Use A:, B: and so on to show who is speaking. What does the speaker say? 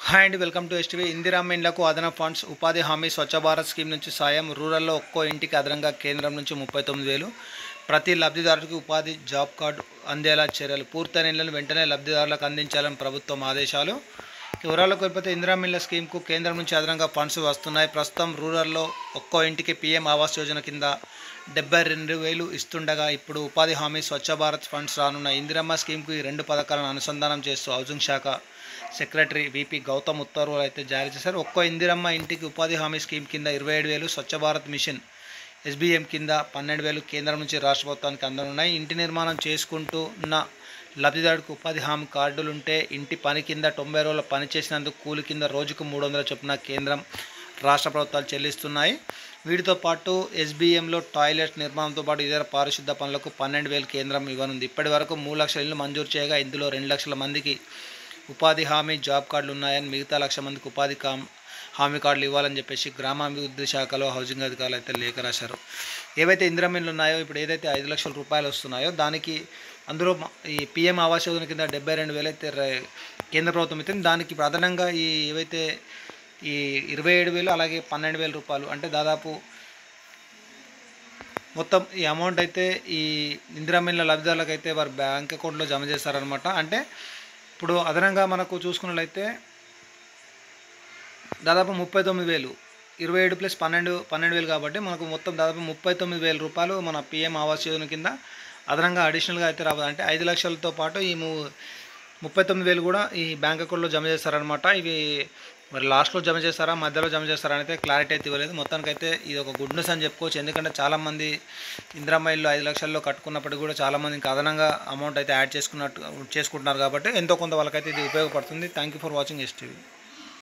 A: Hi అండి, welcome to STV. Indiramma ఇండ్లకు అదనపు ఫండ్స్, ఉపాధి హామీ, స్వచ్ఛ భారత్ స్కీమ్ నుంచి సాయం, రూరల్లో ఒక్కో ఇంటికి అదనంగా కేంద్రం నుంచి 39,000, ప్రతి లబ్ధిదారుడికి ఉపాధి జాబ్ కార్డు అందేలా చర్యలు, పూర్తయిన ఇళ్లను వెంటనే లబ్ధిదారులకు అందించాలని ప్రభుత్వం ఆదేశాలు. వివరాలకు వెళ్ళిపోతే ఇందిరమ్మ ఇళ్ల స్కీమ్కు కేంద్రం నుంచి అదనంగా ఫండ్స్ వస్తున్నాయి. ప్రస్తుతం రూరల్లో ఒక్కో ఇంటికి పీఎం ఆవాస్ యోజన కింద 72,000 ఇస్తుండగా ఇప్పుడు ఉపాధి హామీ, స్వచ్ఛ భారత్ ఫండ్స్ రానున్నాయి. ఇందిరమ్మ స్కీమ్కు ఈ రెండు పథకాలను అనుసంధానం చేస్తూ హౌసింగ్ శాఖ సెక్రటరీ విపి గౌతమ్ ఉత్తర్వులు అయితే జారీ చేశారు. ఒక్కో ఇందిరమ్మ ఇంటికి ఉపాధి హామీ స్కీమ్ కింద 27,000, స్వచ్ఛ భారత్ మిషన్ ఎస్బీఎం కింద 12,000 కేంద్రం నుంచి రాష్ట్ర ప్రభుత్వానికి అందనున్నాయి. ఇంటి నిర్మాణం చేసుకుంటూ ఉన్న లబ్ధిదారుడికి ఉపాధి హామీ కార్డులుంటే ఇంటి పని కింద 90 రోజుల పని చేసినందుకు కూలి కింద రోజుకు 300 చొప్పున కేంద్రం రాష్ట్ర ప్రభుత్వాలు చెల్లిస్తున్నాయి. వీటితో పాటు ఎస్బీఎంలో టాయిలెట్ నిర్మాణంతో పాటు ఇతర పారిశుద్ధ పనులకు 12,000 కేంద్రం ఇవ్వనుంది. ఇప్పటి వరకు 3 లక్షల ఇళ్లు మంజూరు చేయగా ఇందులో 2 లక్షల మందికి ఉపాధి హామీ జాబ్ కార్డులు ఉన్నాయని, మిగతా 1,00,000 మందికి ఉపాధి హామీ కార్డులు ఇవ్వాలని చెప్పేసి గ్రామాభివృద్ధి శాఖలో హౌసింగ్ అధికారులు అయితే లేఖ రాశారు. ఏవైతే ఇందిరమ్మ ఇళ్ళు ఉన్నాయో, ఇప్పుడు ఏదైతే 5 లక్షల రూపాయలు వస్తున్నాయో దానికి అందులో ఈ పీఎం ఆవాస్ యోజన కింద 72,000 అయితే కేంద్ర ప్రభుత్వం ఇస్తుంది. దానికి ఇప్పుడు అదనంగా ఈ ఏవైతే ఈ 27,000 అలాగే 12,000 రూపాయలు అంటే దాదాపు మొత్తం ఈ అమౌంట్ అయితే ఈ ఇందిరమ్మ ఇళ్ళ లబ్ధిదారులకు అయితే వారి బ్యాంక్ అకౌంట్లో జమ చేస్తారనమాట. అంటే ఇప్పుడు అదనంగా మనకు చూసుకున్నట్లయితే దాదాపు 39,000, 27 ప్లస్ 12,000 కాబట్టి మనకు మొత్తం దాదాపు 39,000 రూపాయలు మన పీఎం ఆవాస్ యోజన కింద అదనంగా అడిషనల్గా అయితే రావాలి. అంటే 5 లక్షలతో పాటు ఈ 39,000 కూడా ఈ బ్యాంక్ అకౌంట్లో జమ చేస్తారనమాట. ఇవి మరి లాస్ట్లో జమ చేస్తారా, మధ్యలో జమ చేస్తారా అయితే క్లారిటీ అయితే ఇవ్వలేదు. మొత్తానికైతే ఇది ఒక గుడ్ న్యూస్ అని చెప్పుకోవచ్చు. ఎందుకంటే చాలామంది ఇందిరమ్మ ఇల్లు 5 లక్షల్లో కట్టుకున్నప్పటికీ కూడా చాలామంది ఇంకా అదనంగా అమౌంట్ అయితే యాడ్ చేసుకుంటున్నారు కాబట్టి ఎంతో కొంత వాళ్ళకైతే ఇది ఉపయోగపడుతుంది. Thank you for watching STV.